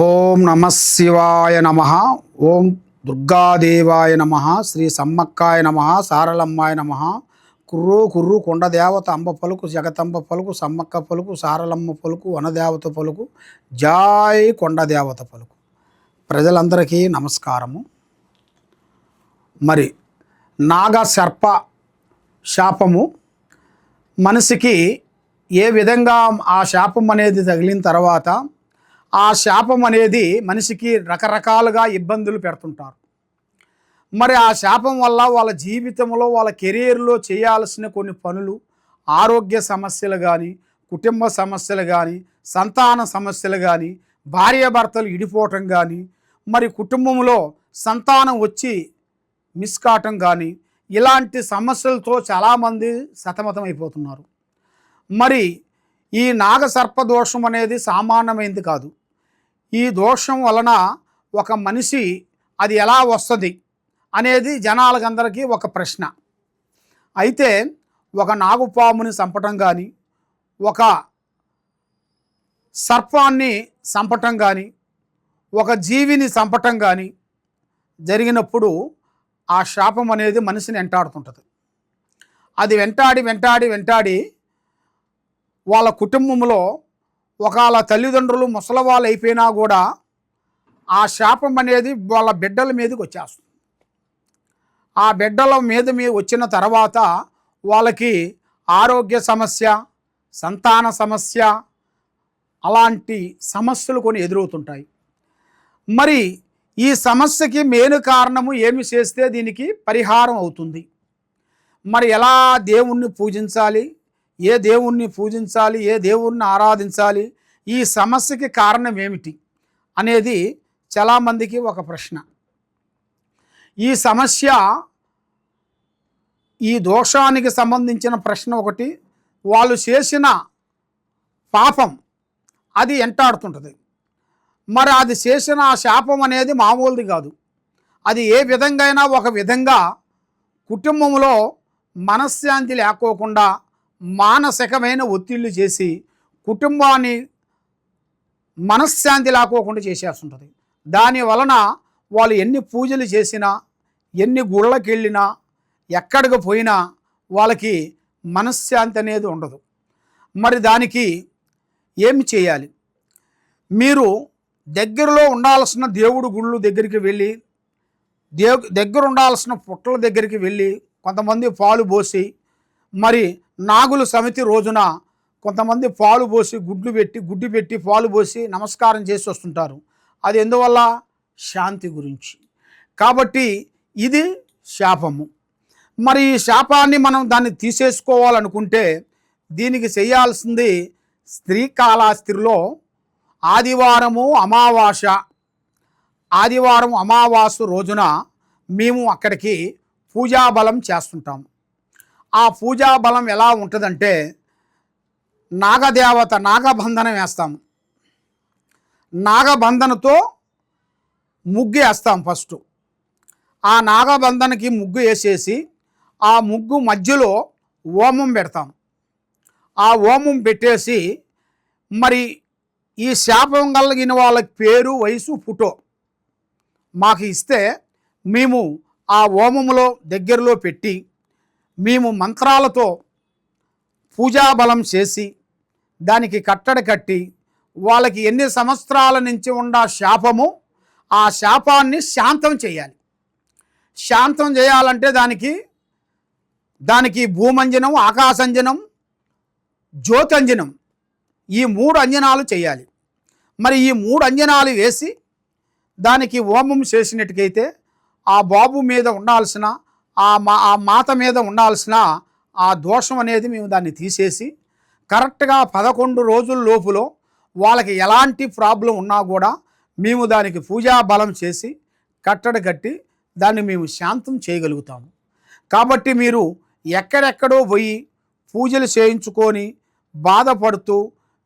ఓం నమ శివాయ నమ. ఓం దుర్గాదేవాయ నమ. శ్రీ సమ్మక్కాయ నమ. సారలమ్మాయ నమ. కుర్రు కుర్రు కొండదేవత అంబ పలుకు, జగతంబ పలుకు, సమ్మక్క పలుకు, సారలమ్మ పలుకు, వనదేవత పలుకు, జాయ్ కొండదేవత పలుకు. ప్రజలందరికీ నమస్కారము. మరి నాగ సర్ప శాపము మనిషికి ఏ విధంగా ఆ శాపం అనేది తగిలిన తర్వాత ఆ శాపం అనేది మనిషికి రకరకాలుగా ఇబ్బందులు పెడుతుంటారు. మరి ఆ శాపం వల్ల వాళ్ళ జీవితంలో, వాళ్ళ కెరీర్లో చేయాల్సిన కొన్ని పనులు, ఆరోగ్య సమస్యలు కానీ, కుటుంబ సమస్యలు కానీ, సంతాన సమస్యలు కానీ, భార్యాభర్తలు ఇడిపోవటం కానీ, మరి కుటుంబంలో సంతానం వచ్చి మిస్ కావటం కానీ, ఇలాంటి సమస్యలతో చాలామంది సతమతమైపోతున్నారు. మరి ఈ నాగసర్ప దోషం అనేది సామాన్యమైనది కాదు. ఈ దోషం వలన ఒక మనిషి అది ఎలా వస్తుంది అనేది జనాలకందరికీ ఒక ప్రశ్న. అయితే ఒక నాగుపాముని చంపటం కానీ, ఒక సర్పాన్ని చంపటం కానీ, ఒక జీవిని చంపటం కానీ జరిగినప్పుడు ఆ శాపం అనేది మనిషిని వెంటాడుతుంటుంది. అది వెంటాడి వాళ్ళ కుటుంబంలో ఒకవేళ తల్లిదండ్రులు ముసలివాళ్ళు అయిపోయినా కూడా ఆ శాపం అనేది వాళ్ళ బిడ్డల మీదకి వచ్చేస్తుంది. ఆ బిడ్డల మీద వచ్చిన తర్వాత వాళ్ళకి ఆరోగ్య సమస్య, సంతాన సమస్య, అలాంటి సమస్యలు కొన్ని ఎదురవుతుంటాయి. మరి ఈ సమస్యకి మెయిన్ కారణము ఏమి చేస్తే దీనికి పరిహారం అవుతుంది, మరి ఎలా దేవుణ్ణి పూజించాలి, ఏ దేవుణ్ణి పూజించాలి, ఏ దేవుణ్ణి ఆరాధించాలి, ఈ సమస్యకి కారణం ఏమిటి అనేది చాలామందికి ఒక ప్రశ్న. ఈ సమస్య, ఈ దోషానికి సంబంధించిన ప్రశ్న ఒకటి, వాళ్ళు చేసిన పాపం అది వెంటాడుతుంటుంది. మరి అది చేసిన ఆ శాపం అనేది మామూలుది కాదు. అది ఏ విధంగా ఒక విధంగా కుటుంబంలో మనశ్శాంతి లేకోకుండా మానసికమైన ఒత్తిళ్లు చేసి కుటుంబాన్ని మనశ్శాంతి లేకోకుండా చేసేస్తుంటుంది. దాని వలన వాళ్ళు ఎన్ని పూజలు చేసినా, ఎన్ని గుళ్ళకి వెళ్ళినా, ఎక్కడికి పోయినా వాళ్ళకి మనశ్శాంతి అనేది ఉండదు. మరి దానికి ఏమి చేయాలి? మీరు దగ్గరలో ఉండాల్సిన దేవుడు గుళ్ళు దగ్గరికి వెళ్ళి, దగ్గర ఉండాల్సిన పుట్టల దగ్గరికి వెళ్ళి కొంతమంది పాలు పోసి, మరి నాగుల సమితి రోజున కొంతమంది పాలు పోసి గుడ్డు పెట్టి పాలు పోసి నమస్కారం చేసి వస్తుంటారు. అది ఎందువల్ల? శాంతి గురించి. కాబట్టి ఇది శాపము. మరి ఈ శాపాన్ని మనం దాన్ని తీసేసుకోవాలనుకుంటే దీనికి చేయాల్సింది శ్రీకాళహస్తిలో ఆదివారం అమావాస్య రోజున మేము అక్కడికి పూజాబలం చేస్తుంటాము. ఆ పూజా బలం ఎలా ఉంటుందంటే, నాగదేవత నాగబంధనం వేస్తాము. నాగబంధనతో ముగ్గు వేస్తాం. ఫస్ట్ ఆ నాగబంధనకి ముగ్గు వేసేసి ఆ ముగ్గు మధ్యలో హోమం పెడతాం. ఆ హోమం పెట్టేసి మరి ఈ శాపం కలిగిన వాళ్ళ పేరు, వయసు, ఫోటో మాకు ఇస్తే మేము ఆ హోమంలో దగ్గరలో పెట్టి మేము మంత్రాలతో పూజాబలం చేసి దానికి కట్టడి కట్టి వాళ్ళకి ఎన్ని సంవత్సరాల నుంచి ఉన్న శాపము ఆ శాపాన్ని శాంతం చేయాలి. శాంతం చేయాలంటే దానికి భూమంజనం, ఆకాశంజనం, జ్యోతంజనం, ఈ 3 అంజనాలు చేయాలి. మరి ఈ 3 అంజనాలు వేసి దానికి హోమం చేసినట్టుకైతే ఆ బాబు మీద ఉండాల్సిన, ఆ మాత మీద ఉండాల్సిన ఆ దోషం అనేది మేము దాన్ని తీసేసి కరెక్ట్గా 11 రోజుల లోపులో వాళ్ళకి ఎలాంటి ప్రాబ్లం ఉన్నా కూడా మేము దానికి పూజా బలం చేసి కట్టడి కట్టి దాన్ని మేము శాంతం చేయగలుగుతాము. కాబట్టి మీరు ఎక్కడెక్కడో పోయి పూజలు చేయించుకొని బాధపడుతూ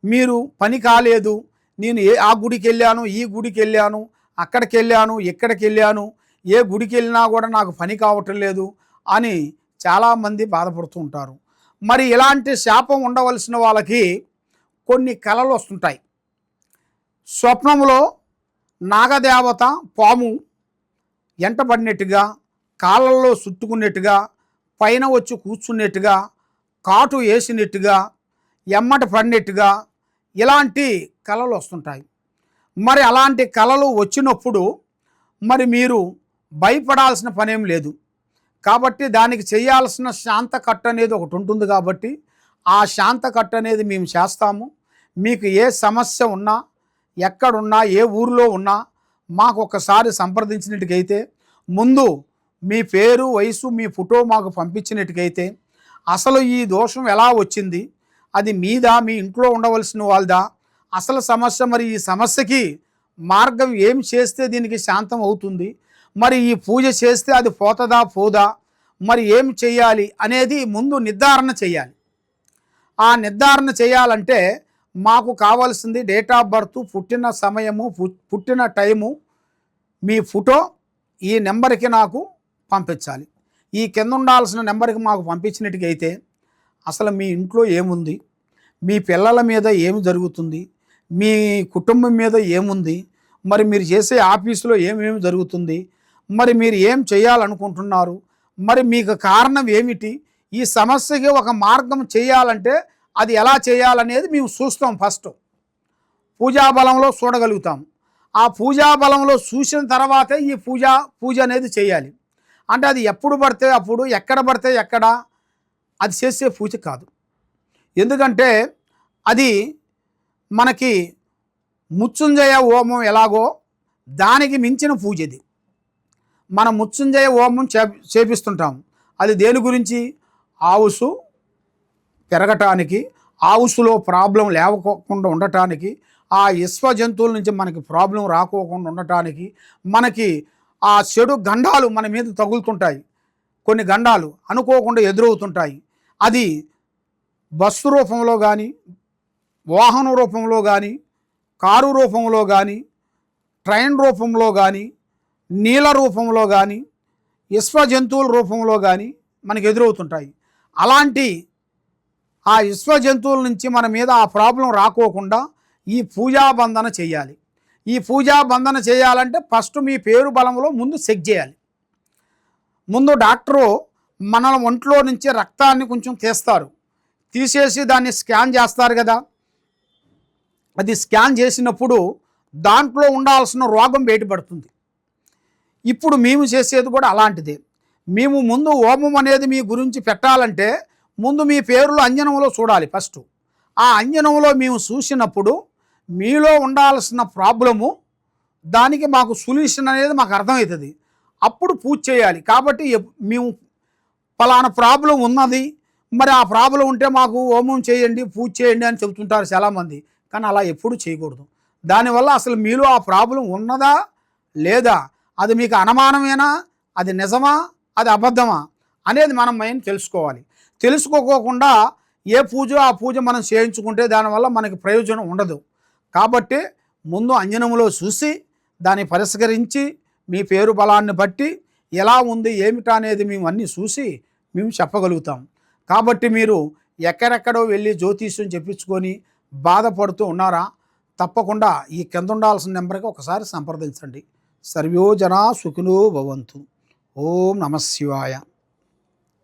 మీరు పని కాలేదు, నేను ఆ గుడికి వెళ్ళాను, ఈ గుడికి వెళ్ళాను, అక్కడికి వెళ్ళాను, ఇక్కడికి వెళ్ళాను, ఏ గుడికి వెళ్ళినా కూడా నాకు పని కావటం లేదు అని చాలామంది బాధపడుతూ ఉంటారు. మరి ఇలాంటి శాపం ఉండవలసిన వాళ్ళకి కొన్ని కళలు వస్తుంటాయి. స్వప్నంలో నాగదేవత పాము ఎంటబడినట్టుగా, కాళ్ళల్లో చుట్టుకున్నట్టుగా, పైన వచ్చి కూర్చున్నట్టుగా, కాటు వేసినట్టుగా, ఎమ్మట పడినట్టుగా ఇలాంటి కళలు వస్తుంటాయి. మరి అలాంటి కళలు వచ్చినప్పుడు మరి మీరు భయపడాల్సిన పనేం లేదు. కాబట్టి దానికి చేయాల్సిన శాంతకట్టు అనేది ఒకటి ఉంటుంది. కాబట్టి ఆ శాంతకట్టు అనేది మేము చేస్తాము. మీకు ఏ సమస్య ఉన్నా, ఎక్కడున్నా, ఏ ఊరిలో ఉన్నా మాకు ఒకసారి సంప్రదించినట్టుకైతే, ముందు మీ పేరు, వయసు, మీ ఫోటో మాకు పంపించినట్టుకైతే అసలు ఈ దోషం ఎలా వచ్చింది, అది మీదా, మీ ఇంట్లో ఉండవలసిన వాళ్ళదా, అసలు సమస్య, మరి ఈ సమస్యకి మార్గం ఏం చేస్తే దీనికి శాంతం అవుతుంది, మరి ఈ పూజ చేస్తే అది పోతుందా పోదా, మరి ఏం చేయాలి అనేది ముందు నిర్ధారణ చేయాలి. ఆ నిర్ధారణ చేయాలంటే మాకు కావాల్సింది డేట్ ఆఫ్ బర్త్, పుట్టిన సమయము, పుట్టిన టైము, మీ ఫోటో ఈ నెంబర్కి నాకు పంపించాలి. ఈ కింద ఉండాల్సిన నెంబర్కి మాకు పంపించినట్టుకైతే అసలు మీ ఇంట్లో ఏముంది, మీ పిల్లల మీద ఏమి జరుగుతుంది, మీ కుటుంబం మీద ఏముంది, మరి మీరు చేసే ఆఫీసులో ఏమేమి జరుగుతుంది, మరి మీరు ఏం చేయాలనుకుంటున్నారు, మరి మీకు కారణం ఏమిటి, ఈ సమస్యకి ఒక మార్గం చేయాలంటే అది ఎలా చేయాలనేది మేము చూస్తాం. ఫస్ట్ పూజాబలంలో చూడగలుగుతాం. ఆ పూజాబలంలో చూసిన తర్వాతే ఈ పూజ అనేది చేయాలి. అంటే అది ఎప్పుడు పడితే అప్పుడు, ఎక్కడ పడితే ఎక్కడ అది చేసే పూజ కాదు. ఎందుకంటే అది మనకి మృత్యుంజయ హోమం ఎలాగో దానికి మించిన పూజ ఇది. మనం మృత్యుంజయ హోమం చేపిస్తుంటాం. అది దేని గురించి? ఆవుసు పెరగటానికి, ఆవుసులో ప్రాబ్లం లేవకోకుండా ఉండటానికి, ఆ విశ్వ జంతువుల నుంచి మనకి ప్రాబ్లం రాకోకుండా ఉండటానికి, మనకి ఆ చెడు గండాలు మన మీద తగులుతుంటాయి. కొన్ని గండాలు అనుకోకుండా ఎదురవుతుంటాయి. అది బస్సు రూపంలో కానీ, వాహన రూపంలో కానీ, కారు రూపంలో కానీ, ట్రైన్ రూపంలో కానీ, నీళ్ళ రూపంలో కానీ, విశ్వ జంతువుల రూపంలో కానీ మనకు ఎదురవుతుంటాయి. అలాంటి ఆ విశ్వ జంతువుల నుంచి మన మీద ఆ ప్రాబ్లం రాకోకుండా ఈ పూజాబంధన చేయాలి. ఈ పూజాబంధన చేయాలంటే ఫస్ట్ మీ పేరు బలంలో ముందు చెక్ చేయాలి. ముందు డాక్టరు మన ఒంట్లో నుంచి రక్తాన్ని కొంచెం తీస్తారు. తీసేసి దాన్ని స్కాన్ చేస్తారు కదా. అది స్కాన్ చేసినప్పుడు దాంట్లో ఉండాల్సిన రోగం బయటపడుతుంది. ఇప్పుడు మేము చేసేది కూడా అలాంటిదే. మేము ముందు హోమం అనేది మీ గురించి పెట్టాలంటే ముందు మీ పేరులో అంజనంలో చూడాలి ఫస్ట్. ఆ అంజనంలో మేము చూసినప్పుడు మీలో ఉండాల్సిన ప్రాబ్లము, దానికి మాకు సొల్యూషన్ అనేది మాకు అర్థమవుతుంది. అప్పుడు పూజ చేయాలి. కాబట్టి మేము పలానా ప్రాబ్లం ఉన్నది, మరి ఆ ప్రాబ్లం ఉంటే మాకు హోమం చేయండి, పూజ చేయండి అని చెబుతుంటారు చాలామంది. కానీ అలా ఎప్పుడు చేయకూడదు. దానివల్ల అసలు మీలో ఆ ప్రాబ్లం ఉన్నదా లేదా, అది మీకు అనుమానమేనా, అది నిజమా, అది అబద్ధమా అనేది మనం మైండ్ తెలుసుకోవాలి. తెలుసుకోకుండా ఏ పూజ ఆ పూజ మనం చేయించుకుంటే దానివల్ల మనకి ప్రయోజనం ఉండదు. కాబట్టి ముందు అంజనములో చూసి దాన్ని పరిష్కరించి మీ పేరు బలాన్ని బట్టి ఎలా ఉంది ఏమిటా అనేది మేము అన్నీ చూసి మేము చెప్పగలుగుతాం. కాబట్టి మీరు ఎక్కడెక్కడో వెళ్ళి జ్యోతిష్యం చెప్పించుకొని బాధపడుతూ ఉన్నారా? తప్పకుండా ఈ కింద ఉండాల్సిన నెంబర్కి ఒకసారి సంప్రదించండి. సర్వో జనా సుఖినో భవంతు. ఓం నమః శివాయ.